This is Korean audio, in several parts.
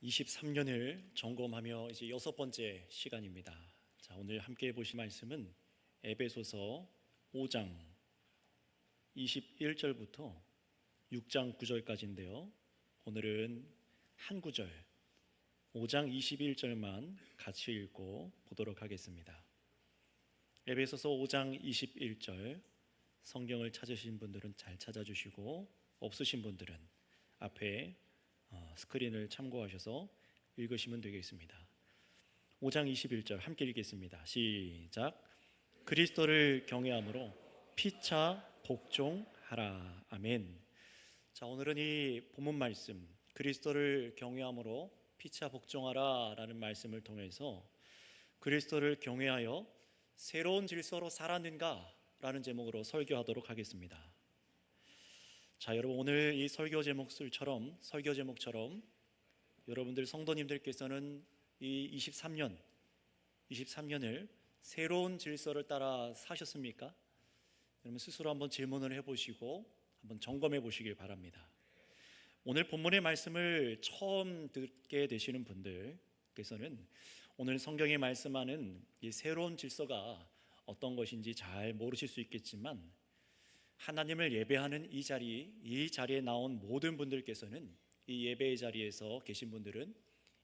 23년을 점검하며 이제 6번째 시간입니다. 자, 오늘 함께 보실 말씀은 에베소서 5장 21절부터 6장 9절까지인데요. 오늘은 한 구절 5장 21절만 같이 읽고 보도록 하겠습니다. 에베소서 5장 21절, 성경을 찾으신 분들은 잘 찾아주시고 없으신 분들은 앞에 스크린을 참고하셔서 읽으시면 되겠습니다. 5장 21절 함께 읽겠습니다. 시작. 그리스도를 경외함으로 피차 복종하라. 아멘. 자, 오늘은 이 본문 말씀 그리스도를 경외함으로 피차 복종하라 라는 말씀을 통해서 그리스도를 경외하여 새로운 질서로 살았는가 라는 제목으로 설교하도록 하겠습니다. 자, 여러분, 오늘 이 설교 제목처럼 여러분들 성도님들께서는 이 23년을 새로운 질서를 따라 사셨습니까? 여러분 스스로 한번 질문을 해보시고 한번 점검해 보시길 바랍니다. 오늘 본문의 말씀을 처음 듣게 되시는 분들께서는 오늘 성경에 말씀하는 이 새로운 질서가 어떤 것인지 잘 모르실 수 있겠지만, 하나님을 예배하는 이 자리에 나온 모든 분들께서는, 이 예배의 자리에서 계신 분들은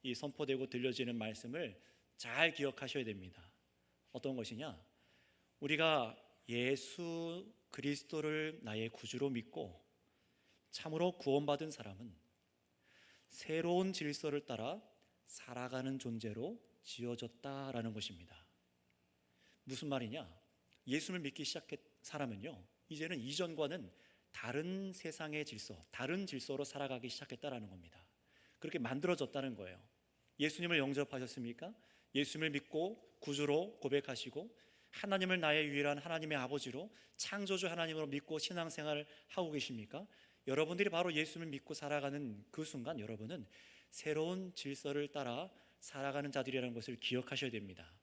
이 선포되고 들려지는 말씀을 잘 기억하셔야 됩니다. 어떤 것이냐? 우리가 예수 그리스도를 나의 구주로 믿고 참으로 구원받은 사람은 새로운 질서를 따라 살아가는 존재로 지어졌다라는 것입니다. 무슨 말이냐? 예수를 믿기 시작한 사람은요, 이제는 이전과는 다른 세상의 질서, 다른 질서로 살아가기 시작했다라는 겁니다. 그렇게 만들어졌다는 거예요. 예수님을 영접하셨습니까? 예수님을 믿고 구주로 고백하시고 하나님을 나의 유일한 하나님의 아버지로, 창조주 하나님으로 믿고 신앙생활을 하고 계십니까? 여러분들이 바로 예수님을 믿고 살아가는 그 순간 여러분은 새로운 질서를 따라 살아가는 자들이라는 것을 기억하셔야 됩니다.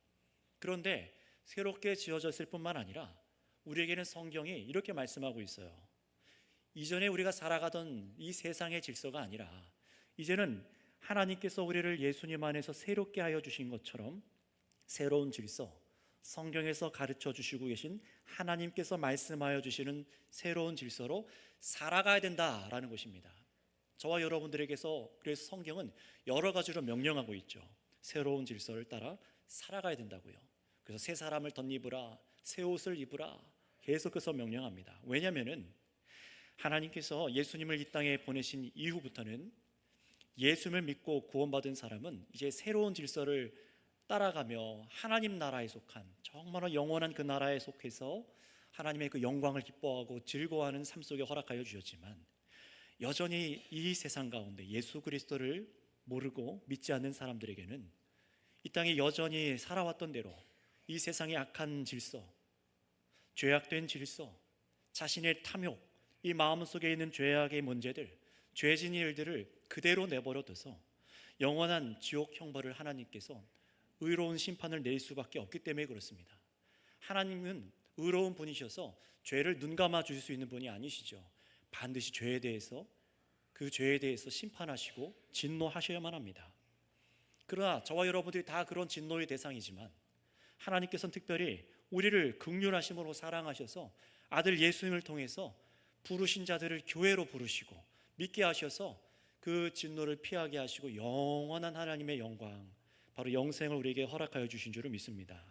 그런데 새롭게 지어졌을 뿐만 아니라 우리에게는 성경이 이렇게 말씀하고 있어요. 이전에 우리가 살아가던 이 세상의 질서가 아니라 이제는 하나님께서 우리를 예수님 안에서 새롭게 하여 주신 것처럼 새로운 질서, 성경에서 가르쳐 주시고 계신 하나님께서 말씀하여 주시는 새로운 질서로 살아가야 된다라는 것입니다. 저와 여러분들에게서 그래서 성경은 여러 가지로 명령하고 있죠. 새로운 질서를 따라 살아가야 된다고요. 그래서 새 사람을 덧입으라, 새 옷을 입으라, 계속해서 명령합니다. 왜냐하면 하나님께서 예수님을 이 땅에 보내신 이후부터는 예수님을 믿고 구원받은 사람은 이제 새로운 질서를 따라가며 하나님 나라에 속한, 정말 영원한 그 나라에 속해서 하나님의 그 영광을 기뻐하고 즐거워하는 삶 속에 허락하여 주셨지만, 여전히 이 세상 가운데 예수 그리스도를 모르고 믿지 않는 사람들에게는 이 땅에 여전히 살아왔던 대로 이 세상의 악한 질서, 죄악된 질서, 자신의 탐욕, 이 마음속에 있는 죄악의 문제들, 죄진 일들을 그대로 내버려둬서 영원한 지옥 형벌을 하나님께서 의로운 심판을 내릴 수밖에 없기 때문에 그렇습니다. 하나님은 의로운 분이셔서 죄를 눈감아 주실 수 있는 분이 아니시죠. 반드시 그 죄에 대해서 심판하시고 진노하셔야만 합니다. 그러나 저와 여러분들이 다 그런 진노의 대상이지만 하나님께서는 특별히 우리를 긍휼하심으로 사랑하셔서 아들 예수님을 통해서 부르신 자들을 교회로 부르시고 믿게 하셔서 그 진노를 피하게 하시고 영원한 하나님의 영광, 바로 영생을 우리에게 허락하여 주신 줄을 믿습니다.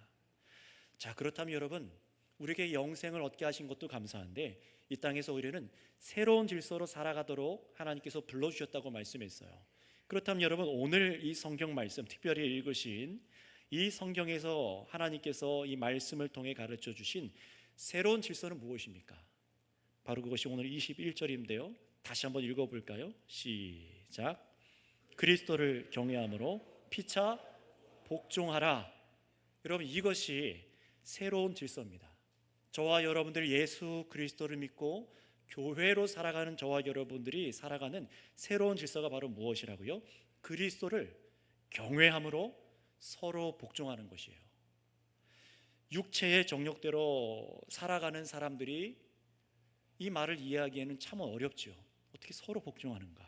자, 그렇다면 여러분, 우리에게 영생을 얻게 하신 것도 감사한데 이 땅에서 우리는 새로운 질서로 살아가도록 하나님께서 불러주셨다고 말씀했어요. 그렇다면 여러분, 오늘 이 성경 말씀, 특별히 읽으신 이 성경에서 하나님께서 이 말씀을 통해 가르쳐 주신 새로운 질서는 무엇입니까? 바로 그것이 오늘 21절인데요. 다시 한번 읽어볼까요? 시작. 그리스도를 경외함으로 피차 복종하라. 여러분, 이것이 새로운 질서입니다. 저와 여러분들이 예수 그리스도를 믿고 교회로 살아가는 저와 여러분들이 살아가는 새로운 질서가 바로 무엇이라고요? 그리스도를 경외함으로 서로 복종하는 것이에요. 육체의 정욕대로 살아가는 사람들이 이 말을 이해하기에는 참 어렵죠. 어떻게 서로 복종하는가?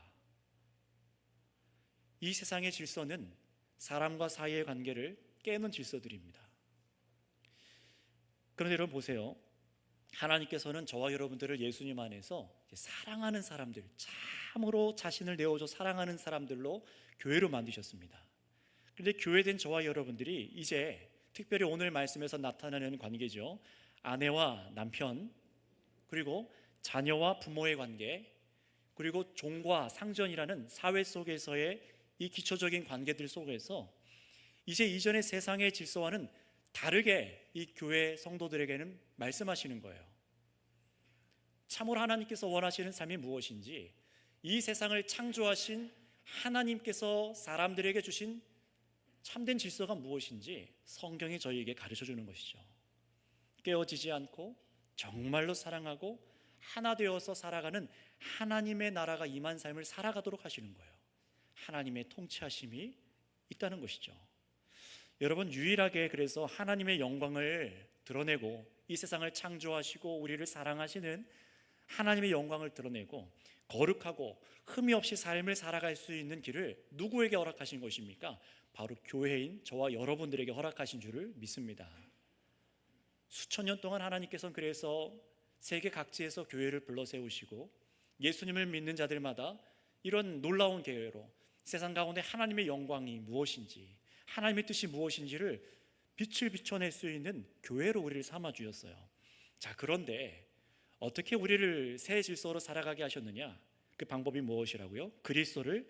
이 세상의 질서는 사람과 사이의 관계를 깨는 질서들입니다. 그런데 여러분 보세요. 하나님께서는 저와 여러분들을 예수님 안에서 사랑하는 사람들, 참으로 자신을 내어줘 사랑하는 사람들로 교회로 만드셨습니다. 그런데 교회된 저와 여러분들이 이제 특별히 오늘 말씀에서 나타나는 관계죠. 아내와 남편, 그리고 자녀와 부모의 관계, 그리고 종과 상전이라는 사회 속에서의 이 기초적인 관계들 속에서 이제 이전의 세상의 질서와는 다르게 이 교회 성도들에게는 말씀하시는 거예요. 참으로 하나님께서 원하시는 삶이 무엇인지, 이 세상을 창조하신 하나님께서 사람들에게 주신 참된 질서가 무엇인지 성경이 저희에게 가르쳐 주는 것이죠. 깨어지지 않고 정말로 사랑하고 하나 되어서 살아가는 하나님의 나라가 임한 삶을 살아가도록 하시는 거예요. 하나님의 통치하심이 있다는 것이죠. 여러분, 유일하게 그래서 하나님의 영광을 드러내고 이 세상을 창조하시고 우리를 사랑하시는 하나님의 영광을 드러내고 거룩하고 흠이 없이 삶을 살아갈 수 있는 길을 누구에게 허락하신 것입니까? 바로 교회인 저와 여러분들에게 허락하신 줄을 믿습니다. 수천 년 동안 하나님께서는 그래서 세계 각지에서 교회를 불러 세우시고 예수님을 믿는 자들마다 이런 놀라운 계획으로 세상 가운데 하나님의 영광이 무엇인지, 하나님의 뜻이 무엇인지를 빛을 비춰낼 수 있는 교회로 우리를 삼아 주셨어요. 자, 그런데 어떻게 우리를 새 질서로 살아가게 하셨느냐? 그 방법이 무엇이라고요? 그리스도를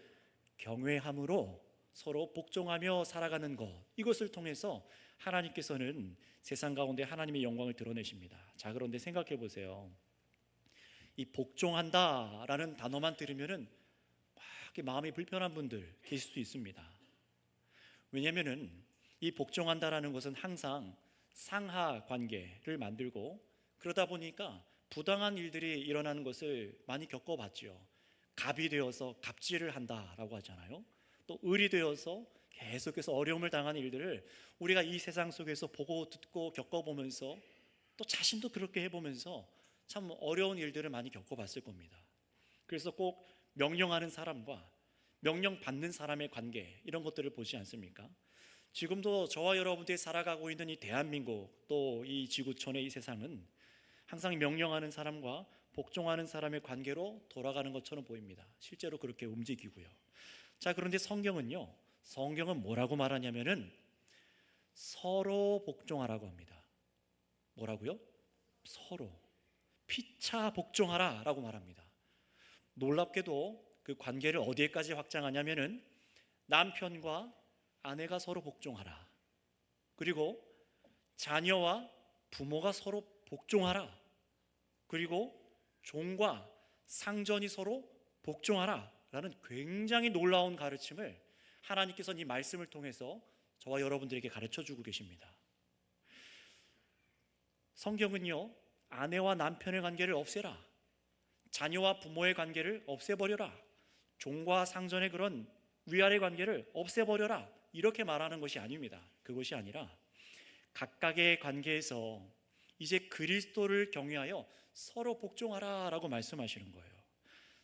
경외함으로 서로 복종하며 살아가는 것, 이것을 통해서 하나님께서는 세상 가운데 하나님의 영광을 드러내십니다. 자, 그런데 생각해 보세요. 이 복종한다라는 단어만 들으면은 막 마음이 불편한 분들 계실 수 있습니다. 왜냐하면은 이 복종한다라는 것은 항상 상하 관계를 만들고, 그러다 보니까 부당한 일들이 일어나는 것을 많이 겪어봤죠. 갑이 되어서 갑질을 한다라고 하잖아요. 또 을이 되어서 계속해서 어려움을 당하는 일들을 우리가 이 세상 속에서 보고 듣고 겪어보면서 또 자신도 그렇게 해보면서 참 어려운 일들을 많이 겪어봤을 겁니다. 그래서 꼭 명령하는 사람과 명령받는 사람의 관계, 이런 것들을 보지 않습니까? 지금도 저와 여러분들이 살아가고 있는 이 대한민국, 또 이 지구촌의 이 세상은 항상 명령하는 사람과 복종하는 사람의 관계로 돌아가는 것처럼 보입니다. 실제로 그렇게 움직이고요. 자, 그런데 성경은 뭐라고 말하냐면은 서로 복종하라고 합니다. 뭐라고요? 서로 피차 복종하라 라고 말합니다. 놀랍게도 그 관계를 어디에까지 확장하냐면은 남편과 아내가 서로 복종하라, 그리고 자녀와 부모가 서로 복종하라, 그리고 종과 상전이 서로 복종하라 라는 굉장히 놀라운 가르침을 하나님께서는 이 말씀을 통해서 저와 여러분들에게 가르쳐 주고 계십니다. 성경은요, 아내와 남편의 관계를 없애라, 자녀와 부모의 관계를 없애버려라, 종과 상전의 그런 위아래 관계를 없애버려라, 이렇게 말하는 것이 아닙니다. 그것이 아니라 각각의 관계에서 이제 그리스도를 경외하여 서로 복종하라 라고 말씀하시는 거예요.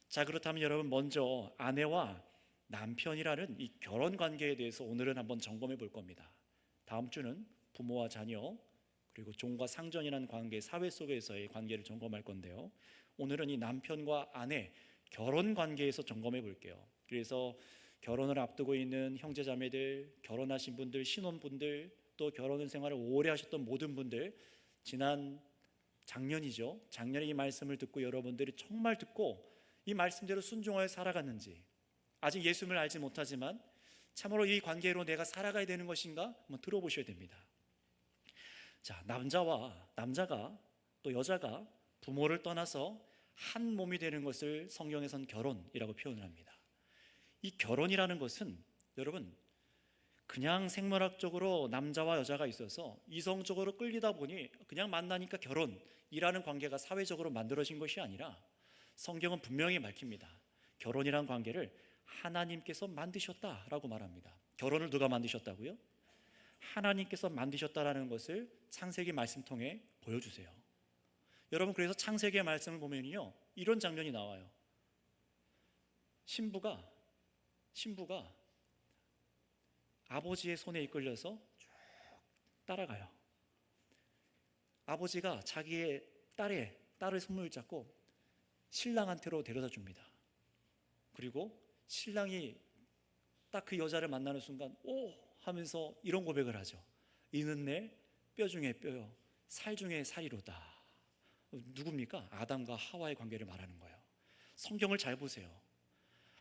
자, 그렇다면 여러분, 먼저 아내와 남편이라는 이 결혼 관계에 대해서 오늘은 한번 점검해 볼 겁니다. 다음 주는 부모와 자녀, 그리고 종과 상전이라는 관계, 사회 속에서의 관계를 점검할 건데요, 오늘은 이 남편과 아내 결혼 관계에서 점검해 볼게요. 그래서 결혼을 앞두고 있는 형제자매들, 결혼하신 분들, 신혼분들, 또 결혼 생활을 오래 하셨던 모든 분들, 지난 작년에 이 말씀을 듣고 여러분들이 정말 듣고 이 말씀대로 순종하여 살아갔는지, 아직 예수님을 알지 못하지만 참으로 이 관계로 내가 살아가야 되는 것인가 한번 들어보셔야 됩니다. 자, 남자가 또 여자가 부모를 떠나서 한 몸이 되는 것을 성경에선 결혼이라고 표현을 합니다. 이 결혼이라는 것은 여러분, 그냥 생물학적으로 남자와 여자가 있어서 이성적으로 끌리다 보니 그냥 만나니까 결혼이라는 관계가 사회적으로 만들어진 것이 아니라 성경은 분명히 밝힙니다. 결혼이라는 관계를 하나님께서 만드셨다라고 말합니다. 결혼을 누가 만드셨다고요? 하나님께서 만드셨다라는 것을 창세기 말씀 통해 보여주세요. 여러분, 그래서 창세기의 말씀을 보면요, 이런 장면이 나와요. 신부가 아버지의 손에 이끌려서 쭉 따라가요. 아버지가 자기의 딸을 손을 잡고 신랑한테로 데려다 줍니다. 그리고 신랑이 딱 그 여자를 만나는 순간 오 하면서 이런 고백을 하죠. 이는 내 뼈 중에 뼈요 살 중에 살이로다. 누굽니까? 아담과 하와의 관계를 말하는 거예요. 성경을 잘 보세요.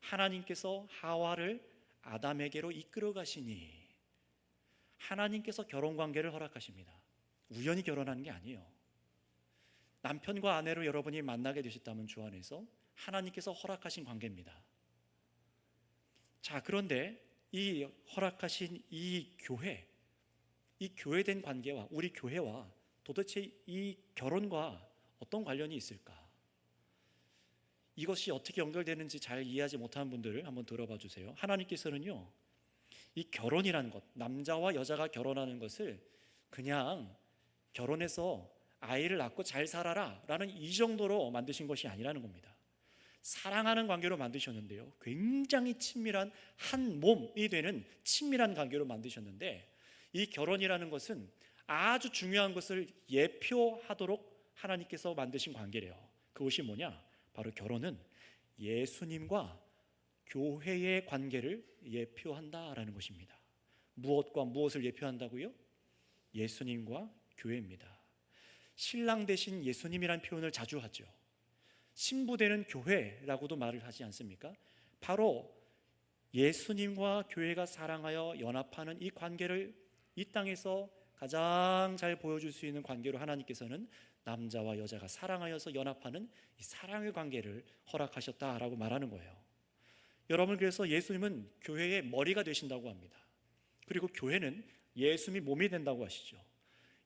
하나님께서 하와를 아담에게로 이끌어 가시니 하나님께서 결혼 관계를 허락하십니다. 우연히 결혼하는 게 아니에요. 남편과 아내로 여러분이 만나게 되셨다면 주 안에서 하나님께서 허락하신 관계입니다. 자, 그런데 이 허락하신 이 교회된 관계와 우리 교회와 도대체 이 결혼과 어떤 관련이 있을까? 이것이 어떻게 연결되는지 잘 이해하지 못하는 분들을 한번 들어봐 주세요. 하나님께서는요, 이 결혼이라는 것, 남자와 여자가 결혼하는 것을 그냥 결혼해서 아이를 낳고 잘 살아라 라는 이 정도로 만드신 것이 아니라는 겁니다. 사랑하는 관계로 만드셨는데요, 굉장히 친밀한 한 몸이 되는 친밀한 관계로 만드셨는데, 이 결혼이라는 것은 아주 중요한 것을 예표하도록 하나님께서 만드신 관계래요. 그것이 뭐냐? 바로 결혼은 예수님과 교회의 관계를 예표한다라는 것입니다. 무엇과 무엇을 예표한다고요? 예수님과 교회입니다. 신랑 대신 예수님이라는 표현을 자주 하죠. 신부 되는 교회라고도 말을 하지 않습니까? 바로 예수님과 교회가 사랑하여 연합하는 이 관계를 이 땅에서 가장 잘 보여줄 수 있는 관계로 하나님께서는 남자와 여자가 사랑하여서 연합하는 이 사랑의 관계를 허락하셨다라고 말하는 거예요. 여러분, 그래서 예수님은 교회의 머리가 되신다고 합니다. 그리고 교회는 예수님이 몸이 된다고 하시죠.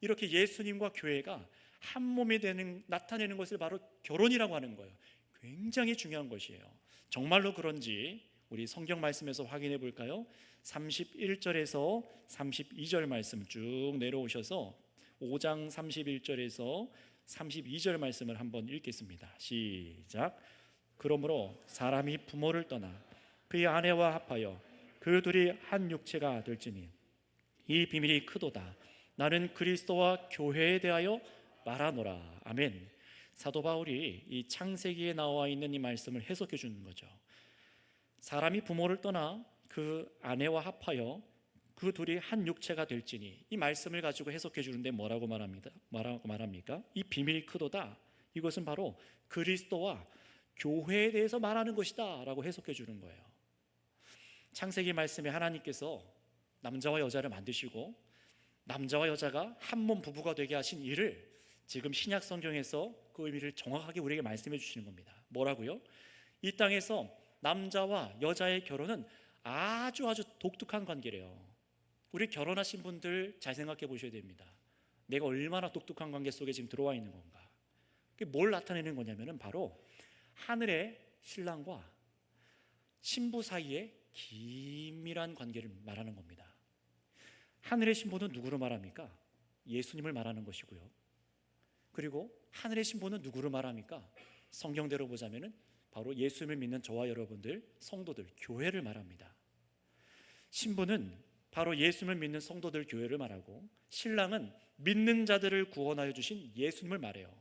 이렇게 예수님과 교회가 한 몸이 나타내는 것을 바로 결혼이라고 하는 거예요. 굉장히 중요한 것이에요. 정말로 그런지 우리 성경 말씀에서 확인해 볼까요? 31절에서 32절 말씀 쭉 내려오셔서 5장 31절에서 32절 말씀을 한번 읽겠습니다. 시작. 그러므로 사람이 부모를 떠나 그의 아내와 합하여 그 둘이 한 육체가 될지니 이 비밀이 크도다. 나는 그리스도와 교회에 대하여 말하노라. 아멘. 사도 바울이 이 창세기에 나와 있는 이 말씀을 해석해 주는 거죠. 사람이 부모를 떠나 그 아내와 합하여 그 둘이 한 육체가 될지니, 이 말씀을 가지고 해석해 주는데 뭐라고 말합니까? 이 비밀이 크도다. 이것은 바로 그리스도와 교회에 대해서 말하는 것이다 라고 해석해 주는 거예요. 창세기 말씀에 하나님께서 남자와 여자를 만드시고 남자와 여자가 한 몸 부부가 되게 하신 일을 지금 신약 성경에서 그 의미를 정확하게 우리에게 말씀해 주시는 겁니다. 뭐라고요? 이 땅에서 남자와 여자의 결혼은 아주 독특한 관계래요. 우리 결혼하신 분들 잘 생각해 보셔야 됩니다. 내가 얼마나 독특한 관계 속에 지금 들어와 있는 건가? 그게 뭘 나타내는 거냐면은 바로 하늘의 신랑과 신부 사이의 긴밀한 관계를 말하는 겁니다. 하늘의 신부는 누구를 말합니까? 예수님을 말하는 것이고요. 그리고 하늘의 신부는 누구를 말합니까? 성경대로 보자면은 바로 예수님을 믿는 저와 여러분들, 성도들, 교회를 말합니다. 신부는 바로 예수님을 믿는 성도들, 교회를 말하고, 신랑은 믿는 자들을 구원하여 주신 예수님을 말해요.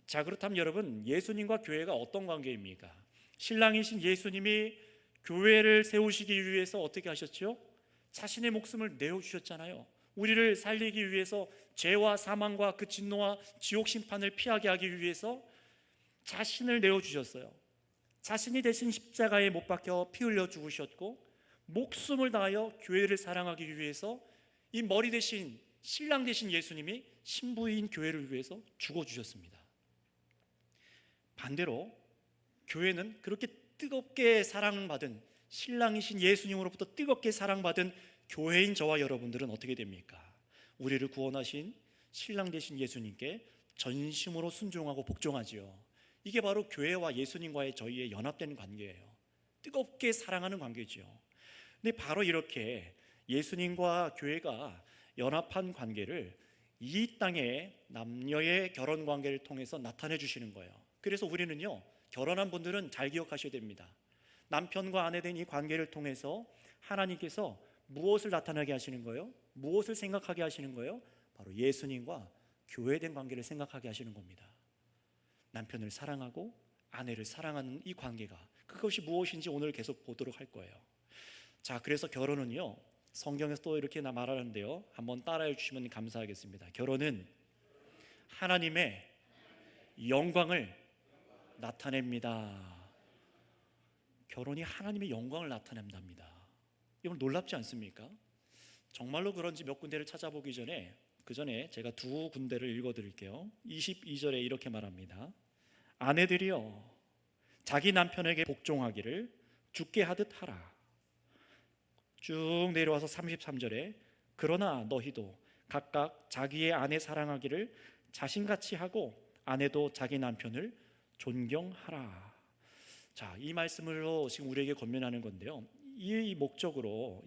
자, 그렇다면 여러분, 예수님과 교회가 어떤 관계입니까? 신랑이신 예수님이 교회를 세우시기 위해서 어떻게 하셨죠? 자신의 목숨을 내어주셨잖아요. 우리를 살리기 위해서, 죄와 사망과 그 진노와 지옥 심판을 피하게 하기 위해서 자신을 내어주셨어요. 자신이 대신 십자가에 못 박혀 피 흘려 죽으셨고, 목숨을 다하여 교회를 사랑하기 위해서 이 머리 대신, 신랑 대신 예수님이 신부인 교회를 위해서 죽어주셨습니다. 반대로 교회는 그렇게 뜨겁게 사랑받은, 신랑이신 예수님으로부터 뜨겁게 사랑받은 교회인 저와 여러분들은 어떻게 됩니까? 우리를 구원하신 신랑 되신 예수님께 전심으로 순종하고 복종하지요. 이게 바로 교회와 예수님과의 저희의 연합된 관계예요. 뜨겁게 사랑하는 관계지요. 근데 바로 이렇게 예수님과 교회가 연합한 관계를 이 땅에 남녀의 결혼 관계를 통해서 나타내 주시는 거예요. 그래서 우리는요, 결혼한 분들은 잘 기억하셔야 됩니다. 남편과 아내 된 이 관계를 통해서 하나님께서 무엇을 나타나게 하시는 거예요? 무엇을 생각하게 하시는 거예요? 바로 예수님과 교회된 관계를 생각하게 하시는 겁니다. 남편을 사랑하고 아내를 사랑하는 이 관계가, 그것이 무엇인지 오늘 계속 보도록 할 거예요. 자, 그래서 결혼은요, 성경에서 또 이렇게 말하는데요, 한번 따라해 주시면 감사하겠습니다. 결혼은 하나님의 영광을 나타냅니다. 결혼이 하나님의 영광을 나타낸답니다. 이건 놀랍지 않습니까? 정말로 그런지 몇 군데를 찾아보기 전에, 그 전에 제가 두 군데를 읽어드릴게요. 22절에 이렇게 말합니다. 아내들이여 자기 남편에게 복종하기를 주께 하듯 하라. 쭉 내려와서 33절에 그러나 너희도 각각 자기의 아내 사랑하기를 자신같이 하고 아내도 자기 남편을 존경하라. 자, 이 말씀으로 지금 우리에게 권면하는 건데요, 이 목적으로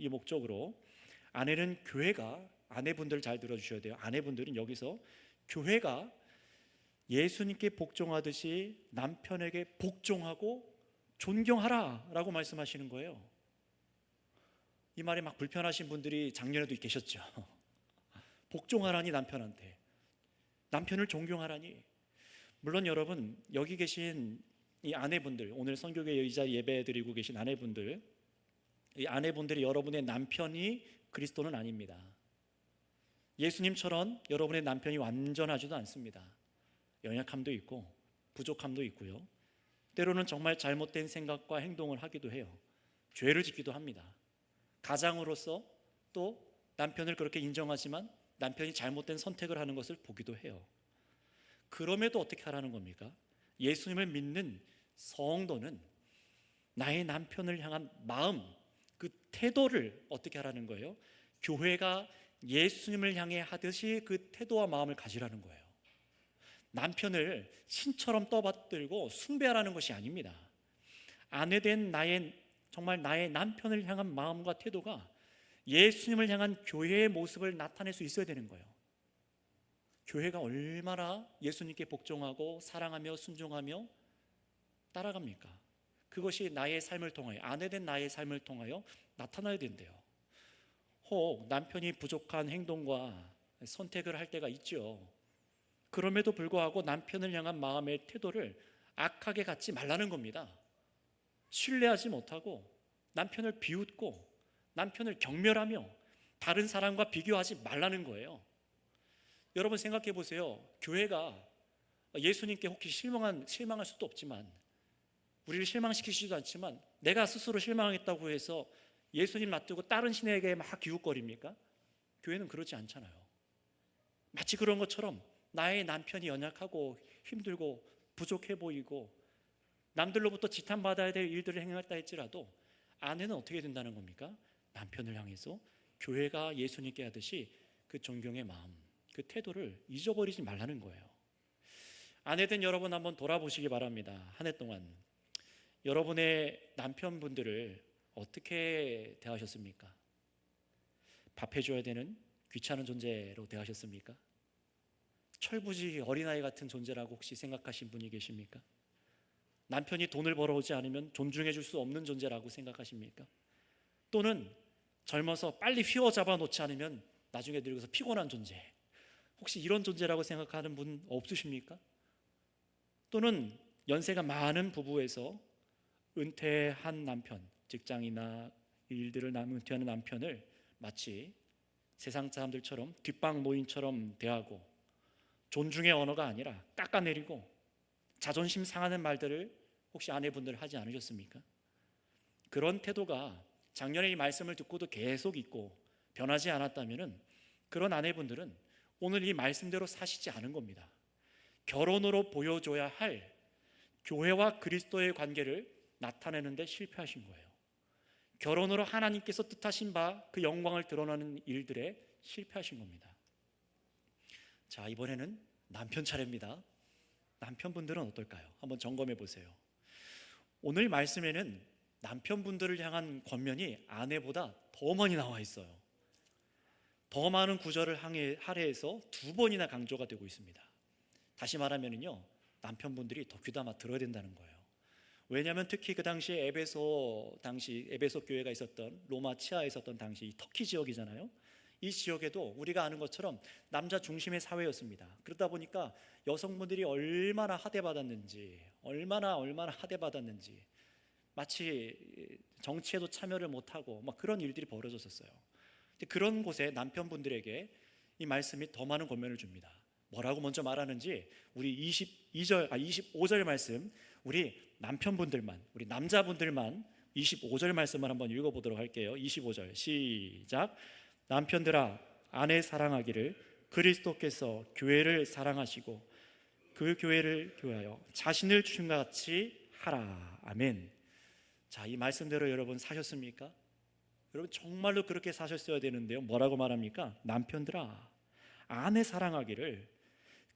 아내는 교회가, 아내분들 잘 들어주셔야 돼요. 아내분들은 여기서 교회가 예수님께 복종하듯이 남편에게 복종하고 존경하라 라고 말씀하시는 거예요. 이 말에 막 불편하신 분들이 작년에도 계셨죠. 복종하라니, 남편한테, 남편을 존경하라니. 물론 여러분, 여기 계신 이 아내분들, 오늘 선교회 이 자리 예배 드리고 계신 아내분들, 이 아내분들이 여러분의 남편이 그리스도는 아닙니다. 예수님처럼 여러분의 남편이 완전하지도 않습니다. 연약함도 있고 부족함도 있고요, 때로는 정말 잘못된 생각과 행동을 하기도 해요. 죄를 짓기도 합니다. 가장으로서 또 남편을 그렇게 인정하지만 남편이 잘못된 선택을 하는 것을 보기도 해요. 그럼에도 어떻게 하라는 겁니까? 예수님을 믿는 성도는 나의 남편을 향한 마음, 그 태도를 어떻게 하라는 거예요? 교회가 예수님을 향해 하듯이 그 태도와 마음을 가지라는 거예요. 남편을 신처럼 떠받들고 숭배하라는 것이 아닙니다. 아내된 정말 나의 남편을 향한 마음과 태도가 예수님을 향한 교회의 모습을 나타낼 수 있어야 되는 거예요. 교회가 얼마나 예수님께 복종하고 사랑하며 순종하며 따라갑니까? 그것이 나의 삶을 통하여, 아내된 나의 삶을 통하여 나타나야 된대요. 혹 남편이 부족한 행동과 선택을 할 때가 있죠. 그럼에도 불구하고 남편을 향한 마음의 태도를 악하게 갖지 말라는 겁니다. 신뢰하지 못하고 남편을 비웃고 남편을 경멸하며 다른 사람과 비교하지 말라는 거예요. 여러분 생각해 보세요. 교회가 예수님께 혹시 실망할 수도 없지만, 우리를 실망시키지도 않지만, 내가 스스로 실망했다고 해서 예수님 놔두고 다른 신에게 막 기웃거립니까? 교회는 그러지 않잖아요. 마치 그런 것처럼 나의 남편이 연약하고 힘들고 부족해 보이고 남들로부터 지탄받아야 될 일들을 행했다 할지라도 아내는 어떻게 된다는 겁니까? 남편을 향해서 교회가 예수님께 하듯이 그 존경의 마음, 그 태도를 잊어버리지 말라는 거예요. 아내된 여러분 한번 돌아보시기 바랍니다. 한 해 동안 여러분의 남편분들을 어떻게 대하셨습니까? 밥 해줘야 되는 귀찮은 존재로 대하셨습니까? 철부지 어린아이 같은 존재라고 혹시 생각하신 분이 계십니까? 남편이 돈을 벌어오지 않으면 존중해 줄 수 없는 존재라고 생각하십니까? 또는 젊어서 빨리 휘어잡아 놓지 않으면 나중에 늙어서 피곤한 존재, 혹시 이런 존재라고 생각하는 분 없으십니까? 또는 연세가 많은 부부에서 은퇴한 남편, 직장이나 일들을 은퇴하는 남편을 마치 세상 사람들처럼 뒷방 노인처럼 대하고 존중의 언어가 아니라 깎아내리고 자존심 상하는 말들을 혹시 아내분들 하지 않으셨습니까? 그런 태도가 작년에 이 말씀을 듣고도 계속 있고 변하지 않았다면 그런 아내분들은 오늘 이 말씀대로 사시지 않은 겁니다. 결혼으로 보여줘야 할 교회와 그리스도의 관계를 나타내는 데 실패하신 거예요. 결혼으로 하나님께서 뜻하신 바 그 영광을 드러나는 일들에 실패하신 겁니다. 자, 이번에는 남편 차례입니다. 남편분들은 어떨까요? 한번 점검해 보세요. 오늘 말씀에는 남편분들을 향한 권면이 아내보다 더 많이 나와 있어요. 더 많은 구절을 할애해서 2번이나 강조가 되고 있습니다. 다시 말하면요, 남편분들이 더 귀담아 들어야 된다는 거예요. 왜냐하면 특히 그 당시에 에베소 교회가 있었던 로마 치하에 있었던 당시 이 터키 지역이잖아요. 이 지역에도 우리가 아는 것처럼 남자 중심의 사회였습니다. 그러다 보니까 여성분들이 얼마나 하대받았는지, 얼마나 하대받았는지, 마치 정치에도 참여를 못하고 막 그런 일들이 벌어졌었어요. 그런 곳에 남편분들에게 이 말씀이 더 많은 권면을 줍니다. 뭐라고 먼저 말하는지 우리 25절 말씀, 우리 남편분들만, 우리 남자분들만 25절 말씀을 한번 읽어보도록 할게요. 25절 시작. 남편들아 아내 사랑하기를 그리스도께서 교회를 사랑하시고 그 교회를 교하여 자신을 주신것 같이 하라. 아멘. 자, 이 말씀대로 여러분 사셨습니까? 여러분 정말로 그렇게 사셨어야 되는데요. 뭐라고 말합니까? 남편들아 아내 사랑하기를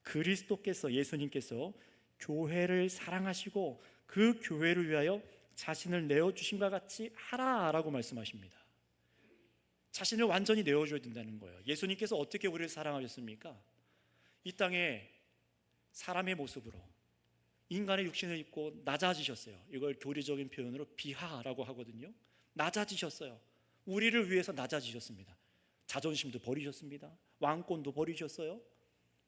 그리스도께서, 예수님께서 교회를 사랑하시고 그 교회를 위하여 자신을 내어주신것 같이 하라라고 말씀하십니다. 자신을 완전히 내어줘야 된다는 거예요. 예수님께서 어떻게 우리를 사랑하셨습니까? 이 땅에 사람의 모습으로 인간의 육신을 입고 낮아지셨어요. 이걸 교리적인 표현으로 비하라고 하거든요. 낮아지셨어요. 우리를 위해서 낮아지셨습니다. 자존심도 버리셨습니다. 왕권도 버리셨어요.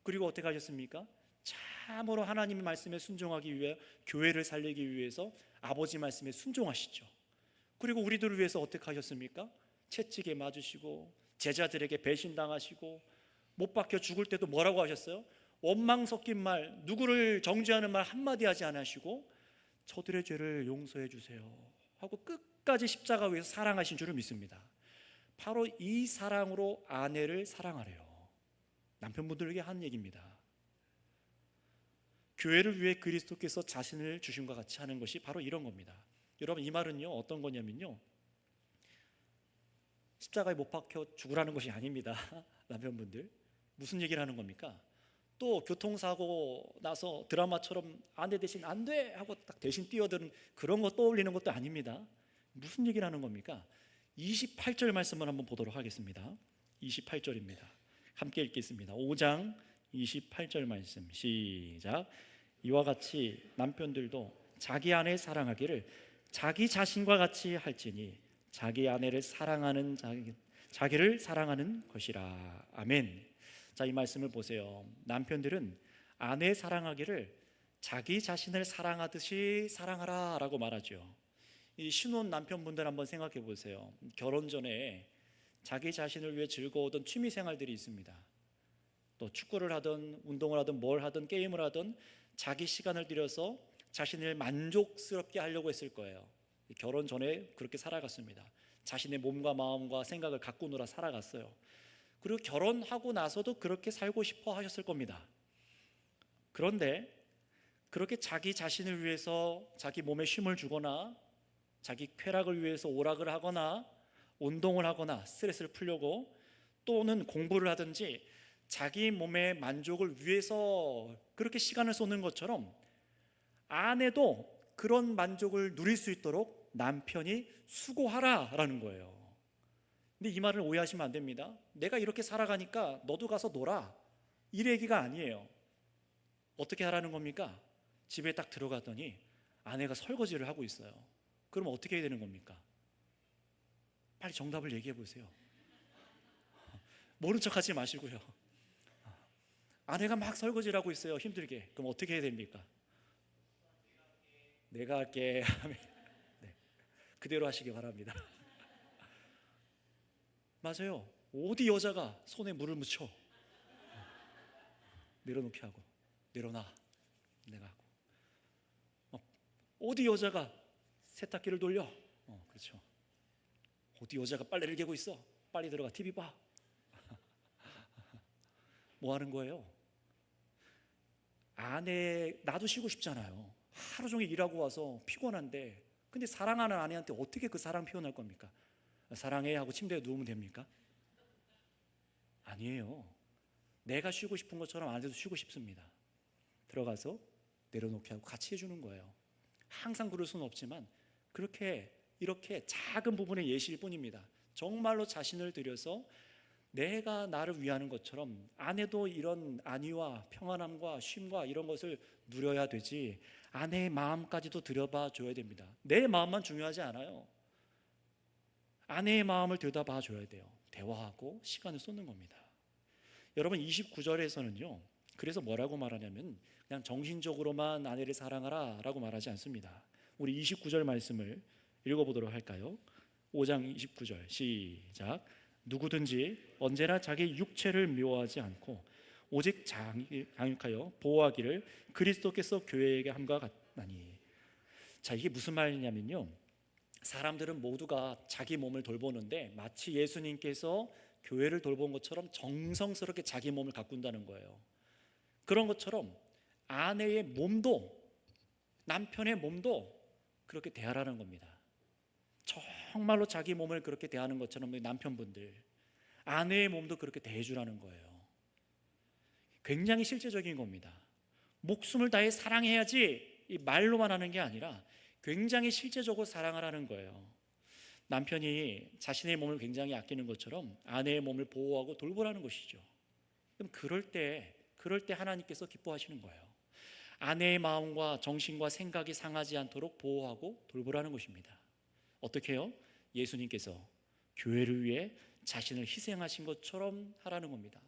그리고 어떻게 하셨습니까? 참으로 하나님의 말씀에 순종하기 위해, 교회를 살리기 위해서 아버지 말씀에 순종하시죠. 그리고 우리들을 위해서 어떻게 하셨습니까? 채찍에 맞으시고 제자들에게 배신당하시고 못 박혀 죽을 때도 뭐라고 하셨어요? 원망 섞인 말, 누구를 정죄하는 말 한마디 하지 않으시고 저들의 죄를 용서해 주세요 하고 끝까지 십자가 위에서 사랑하신 줄을 믿습니다. 바로 이 사랑으로 아내를 사랑하래요. 남편분들에게 하는 얘기입니다. 교회를 위해 그리스도께서 자신을 주신 것 같이 하는 것이 바로 이런 겁니다. 여러분 이 말은요 어떤 거냐면요, 십자가에 못 박혀 죽으라는 것이 아닙니다. 남편분들 무슨 얘기를 하는 겁니까? 또 교통사고 나서 드라마처럼 아내 대신 안 돼 하고 딱 대신 뛰어드는 그런 거 떠올리는 것도 아닙니다. 무슨 얘기를 하는 겁니까? 28절 말씀을 한번 보도록 하겠습니다. 28절입니다. 함께 읽겠습니다. 5장 28절 말씀 시작. 이와 같이 남편들도 자기 아내 사랑하기를 자기 자신과 같이 할지니 자기 아내를 사랑하는 자기를 사랑하는 것이라. 아멘. 자, 이 말씀을 보세요. 남편들은 아내 사랑하기를 자기 자신을 사랑하듯이 사랑하라 라고 말하죠. 이 신혼 남편분들 한번 생각해 보세요. 결혼 전에 자기 자신을 위해 즐거워하던 취미 생활들이 있습니다. 또 축구를 하든 운동을 하든 뭘 하든 게임을 하든 자기 시간을 들여서 자신을 만족스럽게 하려고 했을 거예요. 결혼 전에 그렇게 살아갔습니다. 자신의 몸과 마음과 생각을 가꾸느라 살아갔어요. 그리고 결혼하고 나서도 그렇게 살고 싶어 하셨을 겁니다. 그런데 그렇게 자기 자신을 위해서 자기 몸에 쉼을 주거나 자기 쾌락을 위해서 오락을 하거나 운동을 하거나 스트레스를 풀려고 또는 공부를 하든지 자기 몸의 만족을 위해서 그렇게 시간을 쏟는 것처럼 아내도 그런 만족을 누릴 수 있도록 남편이 수고하라라는 거예요. 근데 이 말을 오해하시면 안 됩니다. 내가 이렇게 살아가니까 너도 가서 놀아, 이 얘기가 아니에요. 어떻게 하라는 겁니까? 집에 딱 들어갔더니 아내가 설거지를 하고 있어요. 그럼 어떻게 해야 되는 겁니까? 빨리 정답을 얘기해 보세요. 모른 척 하지 마시고요. 아내가 막 설거지를 하고 있어요. 힘들게. 그럼 어떻게 해야 됩니까? 내가 할게. 네, 그대로 하시기 바랍니다. 맞아요. 어디 여자가 손에 물을 묻혀 내려놓게 하고 내려놔 내가 하고, 어디 여자가 세탁기를 돌려, 그렇죠. 어디 여자가 빨래를 개고 있어, 빨리 들어가 TV 봐. 뭐 하는 거예요? 아내 나도 쉬고 싶잖아요. 하루 종일 일하고 와서 피곤한데, 근데 사랑하는 아내한테 어떻게 그 사랑 표현할 겁니까? 사랑해 하고 침대에 누우면 됩니까? 아니에요. 내가 쉬고 싶은 것처럼 아내도 쉬고 싶습니다. 들어가서 내려놓게 하고 같이 해주는 거예요. 항상 그럴 수는 없지만 이렇게 작은 부분의 예시일 뿐입니다. 정말로 자신을 들여서 내가 나를 위하는 것처럼 아내도 이런 안위와 평안함과 쉼과 이런 것을 누려야 되지, 아내의 마음까지도 들여봐 줘야 됩니다. 내 마음만 중요하지 않아요. 아내의 마음을 들여다봐 줘야 돼요. 대화하고 시간을 쏟는 겁니다. 여러분, 29절에서는요 그래서 뭐라고 말하냐면 그냥 정신적으로만 아내를 사랑하라 라고 말하지 않습니다. 우리 29절 말씀을 읽어보도록 할까요? 5장 29절 시작. 누구든지 언제나 자기 육체를 미워하지 않고 오직 장육하여 보호하기를 그리스도께서 교회에게 함과 같나니. 자, 이게 무슨 말이냐면요, 사람들은 모두가 자기 몸을 돌보는데 마치 예수님께서 교회를 돌본 것처럼 정성스럽게 자기 몸을 가꾼다는 거예요. 그런 것처럼 아내의 몸도, 남편의 몸도 그렇게 대하라는 겁니다. 정말로 자기 몸을 그렇게 대하는 것처럼 남편분들, 아내의 몸도 그렇게 대해주라는 거예요. 굉장히 실제적인 겁니다. 목숨을 다해 사랑해야지 이 말로만 하는 게 아니라 굉장히 실제적으로 사랑하라는 거예요. 남편이 자신의 몸을 굉장히 아끼는 것처럼 아내의 몸을 보호하고 돌보라는 것이죠. 그럼 그럴 때 하나님께서 기뻐하시는 거예요. 아내의 마음과 정신과 생각이 상하지 않도록 보호하고 돌보라는 것입니다. 어떻게 해요? 예수님께서 교회를 위해 자신을 희생하신 것처럼 하라는 겁니다.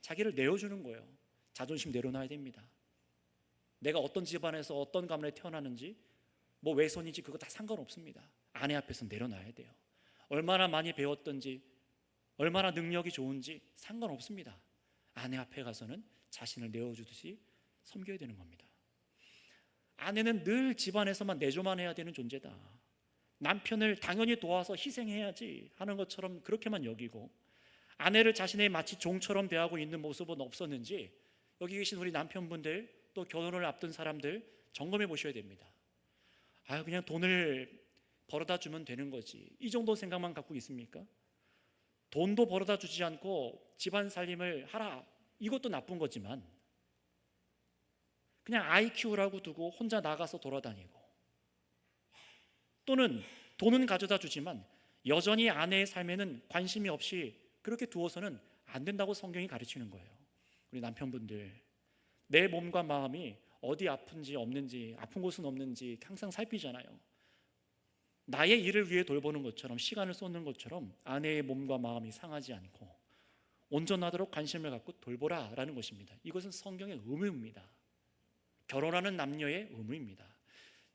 자기를 내어주는 거예요. 자존심 내려놔야 됩니다. 내가 어떤 집안에서 어떤 가문에 태어났는지, 뭐 외손인지 그거 다 상관없습니다. 아내 앞에서 내려놔야 돼요. 얼마나 많이 배웠던지, 얼마나 능력이 좋은지 상관없습니다. 아내 앞에 가서는 자신을 내어주듯이 섬겨야 되는 겁니다. 아내는 늘 집안에서만 내조만 해야 되는 존재다. 남편을 당연히 도와서 희생해야지 하는 것처럼 그렇게만 여기고, 아내를 자신의 마치 종처럼 대하고 있는 모습은 없었는지 여기 계신 우리 남편분들, 또 결혼을 앞둔 사람들 점검해 보셔야 됩니다. 그냥 돈을 벌어다 주면 되는 거지, 이 정도 생각만 갖고 있습니까? 돈도 벌어다 주지 않고 집안 살림을 하라, 이것도 나쁜 거지만 그냥 아이 키우라고 두고 혼자 나가서 돌아다니고, 또는 돈은 가져다 주지만 여전히 아내의 삶에는 관심이 없이 그렇게 두어서는 안 된다고 성경이 가르치는 거예요. 우리 남편분들, 내 몸과 마음이 어디 아픈지 없는지, 아픈 곳은 없는지 항상 살피잖아요. 나의 일을 위해 돌보는 것처럼, 시간을 쏟는 것처럼 아내의 몸과 마음이 상하지 않고 온전하도록 관심을 갖고 돌보라라는 것입니다. 이것은 성경의 의무입니다. 결혼하는 남녀의 의무입니다.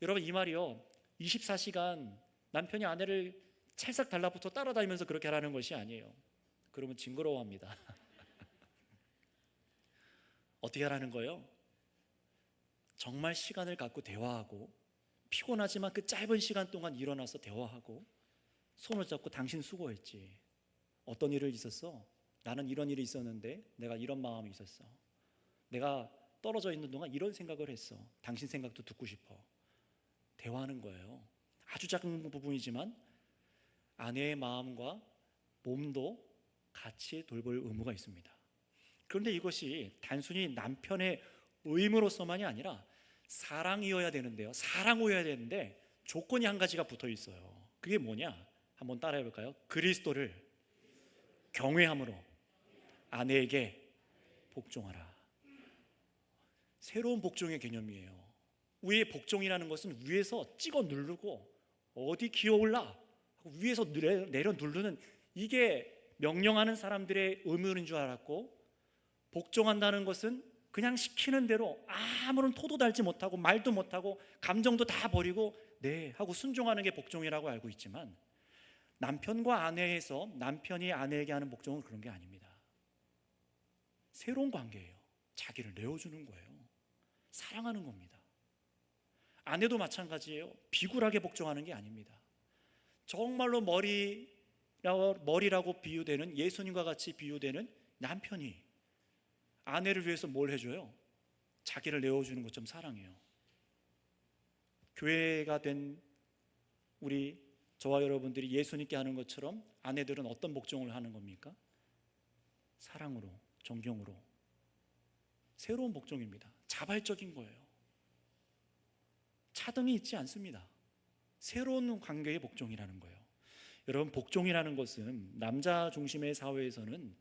여러분, 이 말이요 24시간 남편이 아내를 찰싹 달라붙어 따라다니면서 그렇게 하라는 것이 아니에요. 그러면 징그러워합니다. 어떻게 하라는 거예요? 정말 시간을 갖고 대화하고, 피곤하지만 그 짧은 시간 동안 일어나서 대화하고 손을 잡고 당신 수고했지, 어떤 일을 있었어? 나는 이런 일이 있었는데 내가 이런 마음이 있었어. 내가 떨어져 있는 동안 이런 생각을 했어. 당신 생각도 듣고 싶어. 대화하는 거예요. 아주 작은 부분이지만 아내의 마음과 몸도 같이 돌볼 의무가 있습니다. 그런데 이것이 단순히 남편의 의무로서만이 아니라 사랑이어야 되는데요, 사랑이어야 되는데 조건이 한 가지가 붙어 있어요. 그게 뭐냐? 한번 따라해 볼까요? 그리스도를 경외함으로 아내에게 복종하라. 새로운 복종의 개념이에요. 위의 복종이라는 것은 위에서 찍어 누르고 어디 기어올라 위에서 내려 누르는, 이게 명령하는 사람들의 의무인 줄 알았고, 복종한다는 것은 그냥 시키는 대로 아무런 토도 달지 못하고 말도 못하고 감정도 다 버리고 네 하고 순종하는 게 복종이라고 알고 있지만, 남편과 아내에서 남편이 아내에게 하는 복종은 그런 게 아닙니다. 새로운 관계예요. 자기를 내어주는 거예요. 사랑하는 겁니다. 아내도 마찬가지예요. 비굴하게 복종하는 게 아닙니다. 정말로 머리라고 비유되는, 예수님과 같이 비유되는 남편이 아내를 위해서 뭘 해줘요? 자기를 내어주는 것처럼 사랑해요. 교회가 된 저와 여러분들이 예수님께 하는 것처럼 아내들은 어떤 복종을 하는 겁니까? 사랑으로, 존경으로. 새로운 복종입니다. 자발적인 거예요. 차등이 있지 않습니다. 새로운 관계의 복종이라는 거예요. 여러분, 복종이라는 것은 남자 중심의 사회에서는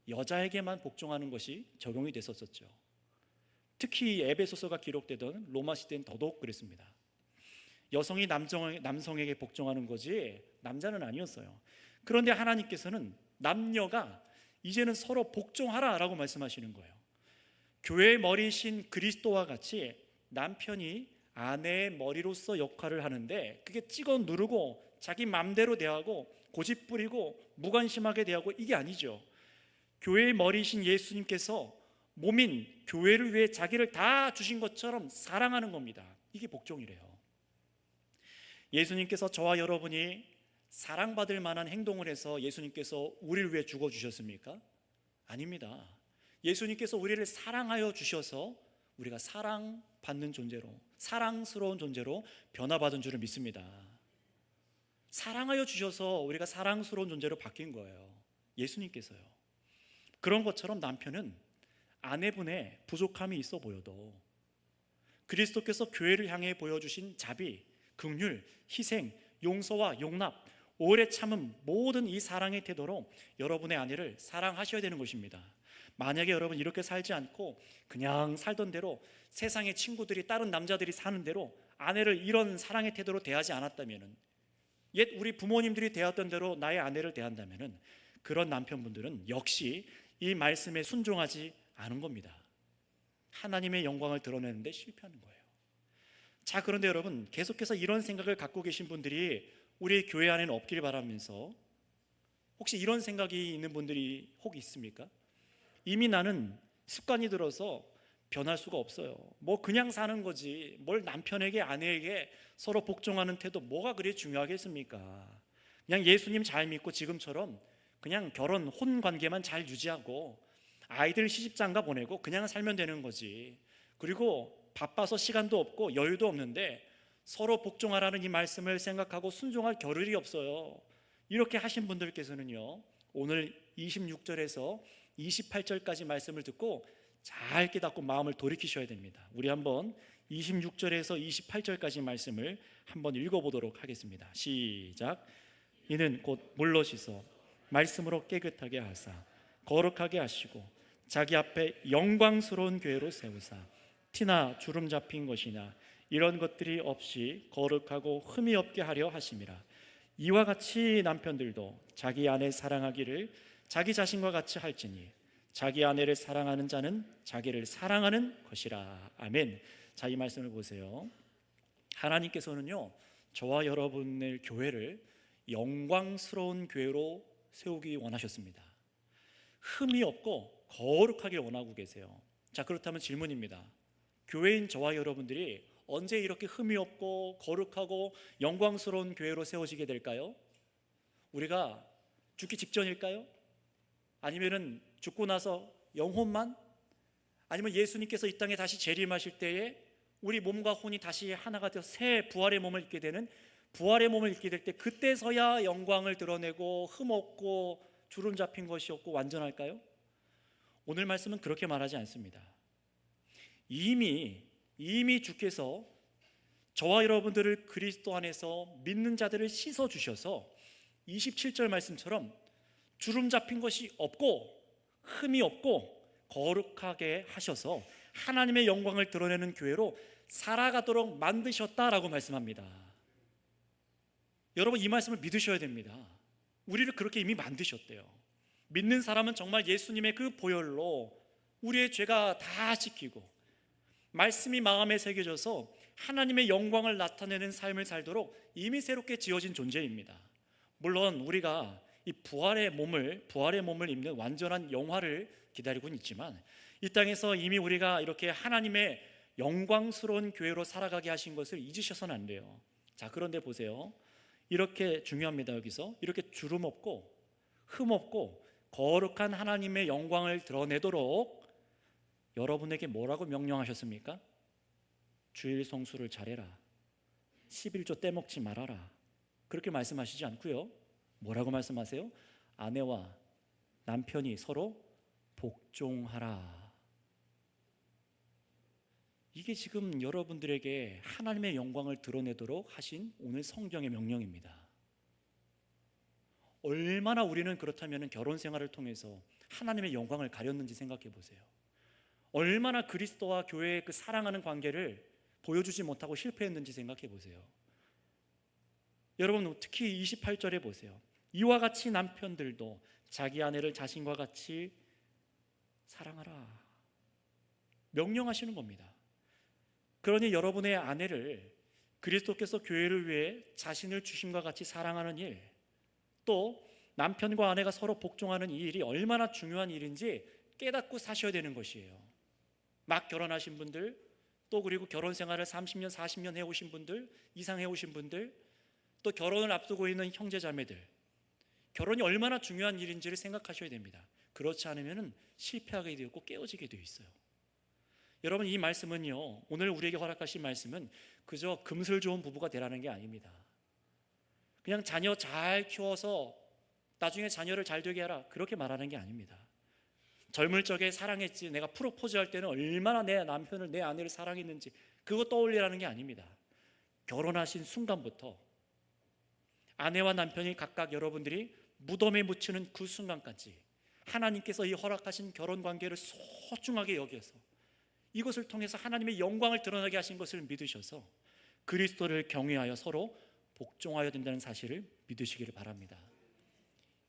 여자에게만 복종하는 것이 적용이 됐었죠. 특히 에베소서가 기록되던 로마 시대는 더더욱 그랬습니다. 여성이 남성에게 복종하는 거지 남자는 아니었어요. 그런데 하나님께서는 남녀가 이제는 서로 복종하라라고 말씀하시는 거예요. 교회의 머리이신 그리스도와 같이 남편이 아내의 머리로서 역할을 하는데, 그게 찍어 누르고 자기 맘대로 대하고 고집부리고 무관심하게 대하고 이게 아니죠. 교회의 머리이신 예수님께서 몸인 교회를 위해 자기를 다 주신 것처럼 사랑하는 겁니다. 이게 복종이래요. 예수님께서 저와 여러분이 사랑받을 만한 행동을 해서 예수님께서 우리를 위해 죽어주셨습니까? 아닙니다. 예수님께서 우리를 사랑하여 주셔서 우리가 사랑받는 존재로, 사랑스러운 존재로 변화받은 줄을 믿습니다. 사랑하여 주셔서 우리가 사랑스러운 존재로 바뀐 거예요. 예수님께서요. 그런 것처럼 남편은 아내분의 부족함이 있어 보여도 그리스도께서 교회를 향해 보여주신 자비, 긍휼, 희생, 용서와 용납, 오래 참음, 모든 이 사랑의 태도로 여러분의 아내를 사랑하셔야 되는 것입니다. 만약에 여러분 이렇게 살지 않고 그냥 살던 대로 세상의 친구들이, 다른 남자들이 사는 대로 아내를 이런 사랑의 태도로 대하지 않았다면, 옛 우리 부모님들이 대했던 대로 나의 아내를 대한다면, 그런 남편분들은 역시 이 말씀에 순종하지 않은 겁니다. 하나님의 영광을 드러내는데 실패하는 거예요. 자, 그런데 여러분, 계속해서 이런 생각을 갖고 계신 분들이 우리 교회 안에는 없길 바라면서, 혹시 이런 생각이 있는 분들이 혹 있습니까? 이미 나는 습관이 들어서 변할 수가 없어요. 뭐 그냥 사는 거지, 뭘 남편에게 아내에게 서로 복종하는 태도 뭐가 그리 중요하겠습니까? 그냥 예수님 잘 믿고 지금처럼 그냥 결혼 혼 관계만 잘 유지하고 아이들 시집장가 보내고 그냥 살면 되는 거지. 그리고 바빠서 시간도 없고 여유도 없는데 서로 복종하라는 이 말씀을 생각하고 순종할 겨를이 없어요. 이렇게 하신 분들께서는요, 오늘 26절에서 28절까지 말씀을 듣고 잘 깨닫고 마음을 돌이키셔야 됩니다. 우리 한번 26절에서 28절까지 말씀을 한번 읽어보도록 하겠습니다. 시작. 이는 곧 물로 씻어 말씀으로 깨끗하게 하사 거룩하게 하시고 자기 앞에 영광스러운 교회로 세우사 티나 주름 잡힌 것이나 이런 것들이 없이 거룩하고 흠이 없게 하려 하심이라. 이와 같이 남편들도 자기 아내 사랑하기를 자기 자신과 같이 할지니 자기 아내를 사랑하는 자는 자기를 사랑하는 것이라. 아멘. 자, 이 말씀을 보세요. 하나님께서는요, 저와 여러분의 교회를 영광스러운 교회로 세우기 원하셨습니다. 흠이 없고 거룩하게 원하고 계세요. 자, 그렇다면 질문입니다. 교회인 저와 여러분들이 언제 이렇게 흠이 없고 거룩하고 영광스러운 교회로 세워지게 될까요? 우리가 죽기 직전일까요? 아니면은 죽고 나서 영혼만? 아니면 예수님께서 이 땅에 다시 재림하실 때에 우리 몸과 혼이 다시 하나가 되어 새 부활의 몸을 입게 되는, 부활의 몸을 입게 될 때 그때서야 영광을 드러내고 흠 없고 주름 잡힌 것이 없고 완전할까요? 오늘 말씀은 그렇게 말하지 않습니다. 이미 주께서 저와 여러분들을 그리스도 안에서 믿는 자들을 씻어 주셔서 27절 말씀처럼 주름 잡힌 것이 없고 흠이 없고 거룩하게 하셔서 하나님의 영광을 드러내는 교회로 살아가도록 만드셨다라고 말씀합니다. 여러분, 이 말씀을 믿으셔야 됩니다. 우리를 그렇게 이미 만드셨대요. 믿는 사람은 정말 예수님의 그 보혈로 우리의 죄가 다 씻기고 말씀이 마음에 새겨져서 하나님의 영광을 나타내는 삶을 살도록 이미 새롭게 지어진 존재입니다. 물론 우리가 이 부활의 몸을 입는 완전한 영화를 기다리고는 있지만, 이 땅에서 이미 우리가 이렇게 하나님의 영광스러운 교회로 살아가게 하신 것을 잊으셔서는 안 돼요. 자, 그런데 보세요. 이렇게 중요합니다. 여기서 이렇게 주름 없고 흠 없고 거룩한 하나님의 영광을 드러내도록 여러분에게 뭐라고 명령하셨습니까? 주일 성수를 잘해라, 11조 떼먹지 말아라, 그렇게 말씀하시지 않고요. 뭐라고 말씀하세요? 아내와 남편이 서로 복종하라. 이게 지금 여러분들에게 하나님의 영광을 드러내도록 하신 오늘 성경의 명령입니다. 얼마나 우리는 그렇다면 결혼 생활을 통해서 하나님의 영광을 가렸는지 생각해 보세요. 얼마나 그리스도와 교회의 그 사랑하는 관계를 보여주지 못하고 실패했는지 생각해 보세요. 여러분, 특히 28절에 보세요. 이와 같이 남편들도 자기 아내를 자신과 같이 사랑하라, 명령하시는 겁니다. 그러니 여러분의 아내를 그리스도께서 교회를 위해 자신을 주심과 같이 사랑하는 일, 또 남편과 아내가 서로 복종하는 이 일이 얼마나 중요한 일인지 깨닫고 사셔야 되는 것이에요. 막 결혼하신 분들, 또 그리고 결혼 생활을 30년, 40년 해오신 분들, 이상 해오신 분들, 또 결혼을 앞두고 있는 형제자매들, 결혼이 얼마나 중요한 일인지를 생각하셔야 됩니다. 그렇지 않으면 실패하게 되었고 깨어지게 되어 있어요. 여러분, 이 말씀은요, 오늘 우리에게 허락하신 말씀은 그저 금슬 좋은 부부가 되라는 게 아닙니다. 그냥 자녀 잘 키워서 나중에 자녀를 잘 되게 하라, 그렇게 말하는 게 아닙니다. 젊을 적에 사랑했지, 내가 프로포즈할 때는 얼마나 내 남편을, 내 아내를 사랑했는지 그거 떠올리라는 게 아닙니다. 결혼하신 순간부터 아내와 남편이 각각 여러분들이 무덤에 묻히는 그 순간까지 하나님께서 이 허락하신 결혼관계를 소중하게 여겨서 이것을 통해서 하나님의 영광을 드러나게 하신 것을 믿으셔서 그리스도를 경외하여 서로 복종하여야 된다는 사실을 믿으시기를 바랍니다.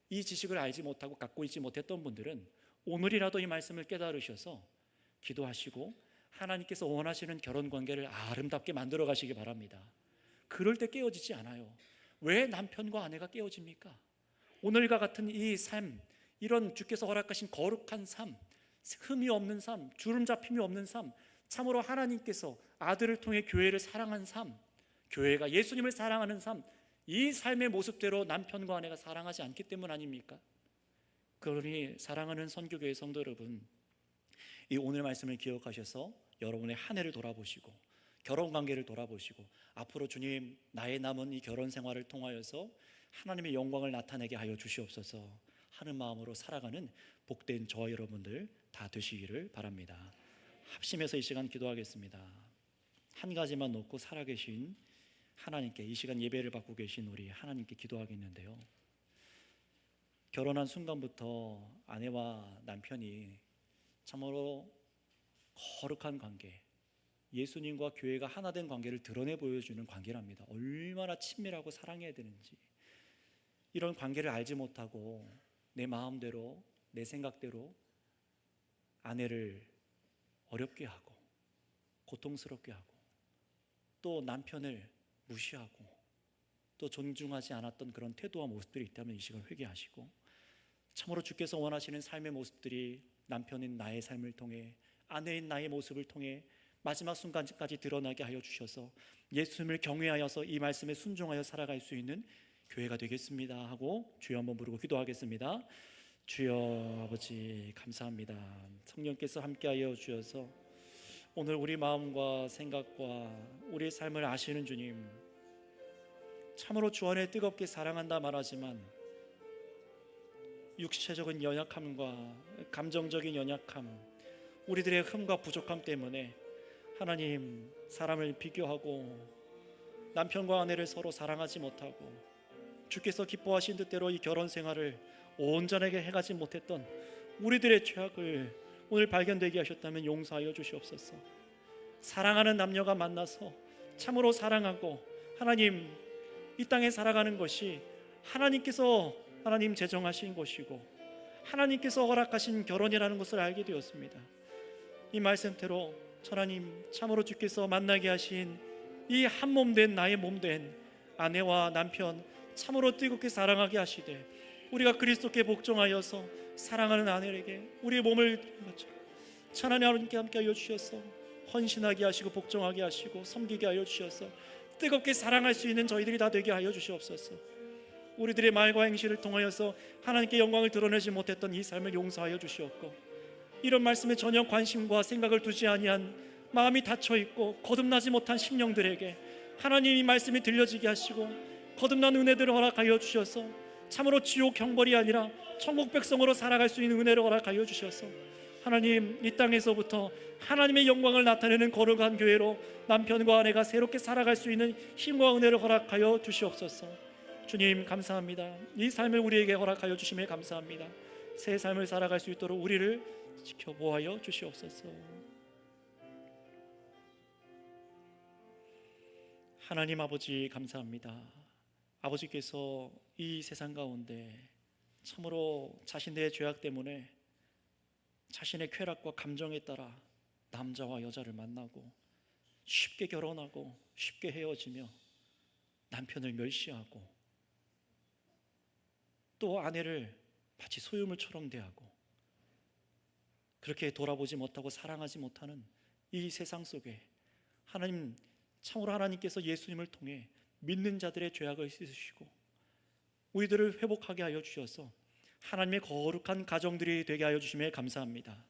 이 지식을 알지 못하고 갖고 있지 못했던 분들은 오늘이라도 이 말씀을 깨달으셔서 기도하시고 하나님께서 원하시는 결혼관계를 아름답게 만들어 가시기 바랍니다. 그럴 때 깨어지지 않아요. 왜 남편과 아내가 깨어집니까? 오늘과 같은 이 삶, 이런 주께서 허락하신 거룩한 삶, 흠이 없는 삶, 주름 잡힘이 없는 삶, 참으로 하나님께서 아들을 통해 교회를 사랑한 삶, 교회가 예수님을 사랑하는 삶, 이 삶의 모습대로 남편과 아내가 사랑하지 않기 때문 아닙니까? 그러니 사랑하는 선교교회 성도 여러분, 이 오늘 말씀을 기억하셔서 여러분의 한 해를 돌아보시고 결혼관계를 돌아보시고 앞으로 주님, 나의 남은 이 결혼 생활을 통하여서 하나님의 영광을 나타내게 하여 주시옵소서 하는 마음으로 살아가는 복된 저와 여러분들 다 되시기를 바랍니다. 합심해서 이 시간 기도하겠습니다. 한 가지만 놓고 살아계신 하나님께, 이 시간 예배를 받고 계신 우리 하나님께 기도하겠는데요, 결혼한 순간부터 아내와 남편이 참으로 거룩한 관계, 예수님과 교회가 하나 된 관계를 드러내 보여주는 관계랍니다. 얼마나 친밀하고 사랑해야 되는지, 이런 관계를 알지 못하고 내 마음대로, 내 생각대로 아내를 어렵게 하고 고통스럽게 하고 또 남편을 무시하고 또 존중하지 않았던 그런 태도와 모습들이 있다면 이 시간 회개하시고 참으로 주께서 원하시는 삶의 모습들이 남편인 나의 삶을 통해, 아내인 나의 모습을 통해 마지막 순간까지 드러나게 하여 주셔서 예수님을 경외하여서 이 말씀에 순종하여 살아갈 수 있는 교회가 되겠습니다 하고 주여 한번 부르고 기도하겠습니다. 주여 아버지 감사합니다. 성령께서 함께하여 주셔서 오늘 우리 마음과 생각과 우리의 삶을 아시는 주님, 참으로 주 안에 뜨겁게 사랑한다 말하지만 육체적인 연약함과 감정적인 연약함, 우리들의 흠과 부족함 때문에 하나님, 사람을 비교하고 남편과 아내를 서로 사랑하지 못하고 주께서 기뻐하신 뜻대로 이 결혼 생활을 온전하게 해가지 못했던 우리들의 죄악을 오늘 발견되게 하셨다면 용서하여 주시옵소서. 사랑하는 남녀가 만나서 참으로 사랑하고 하나님, 이 땅에 살아가는 것이 하나님께서 제정하신 것이고 하나님께서 허락하신 결혼이라는 것을 알게 되었습니다. 이 말씀대로 하나님, 참으로 주께서 만나게 하신 이 한 몸 된 나의 몸 된 아내와 남편 참으로 뜨겁게 사랑하게 하시되 우리가 그리스도께 복종하여서 사랑하는 아내에게 우리의 몸을 하나님 아버지께 함께 하여 주셔서 헌신하게 하시고 복종하게 하시고 섬기게 하여 주셔서 뜨겁게 사랑할 수 있는 저희들이 다 되게 하여 주시옵소서. 우리들의 말과 행실을 통하여서 하나님께 영광을 드러내지 못했던 이 삶을 용서하여 주시옵고, 이런 말씀에 전혀 관심과 생각을 두지 아니한 마음이 닫혀있고 거듭나지 못한 심령들에게 하나님 이 말씀이 들려지게 하시고 거듭난 은혜들을 허락하여 주셔서 참으로 지옥 형벌이 아니라 천국 백성으로 살아갈 수 있는 은혜를 허락하여 주셔서 하나님, 이 땅에서부터 하나님의 영광을 나타내는 거룩한 교회로 남편과 아내가 새롭게 살아갈 수 있는 힘과 은혜를 허락하여 주시옵소서. 주님 감사합니다. 이 삶을 우리에게 허락하여 주심에 감사합니다. 새 삶을 살아갈 수 있도록 우리를 지켜보아여 주시옵소서. 하나님 아버지 감사합니다. 아버지께서 이 세상 가운데 참으로 자신의 죄악 때문에 자신의 쾌락과 감정에 따라 남자와 여자를 만나고 쉽게 결혼하고 쉽게 헤어지며 남편을 멸시하고 또 아내를 마치 소유물처럼 대하고 그렇게 돌아보지 못하고 사랑하지 못하는 이 세상 속에 하나님, 참으로 하나님께서 예수님을 통해 믿는 자들의 죄악을 씻으시고 우리들을 회복하게 하여 주셔서 하나님의 거룩한 가정들이 되게 하여 주심에 감사합니다.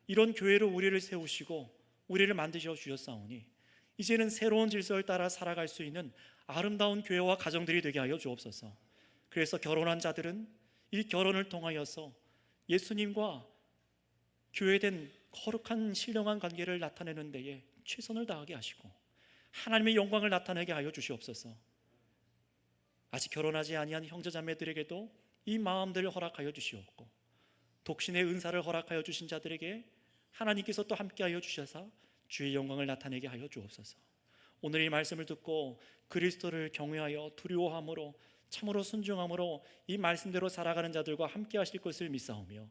이런 교회로 우리를 세우시고 우리를 만드셔 주셨사오니 이제는 새로운 질서를 따라 살아갈 수 있는 아름다운 교회와 가정들이 되게 하여 주옵소서. 그래서 결혼한 자들은 이 결혼을 통하여서 예수님과 교회된 거룩한 신령한 관계를 나타내는 데에 최선을 다하게 하시고 하나님의 영광을 나타내게 하여 주시옵소서. 아직 결혼하지 아니한 형제자매들에게도 이 마음들을 허락하여 주시옵고 독신의 은사를 허락하여 주신 자들에게 하나님께서 또 함께하여 주셔서 주의 영광을 나타내게 하여 주옵소서. 오늘 이 말씀을 듣고 그리스도를 경외하여 두려워함으로 참으로 순종함으로 이 말씀대로 살아가는 자들과 함께 하실 것을 믿사오며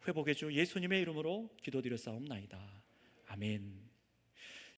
회복의 주 예수님의 이름으로 기도드렸사옵나이다. 아멘.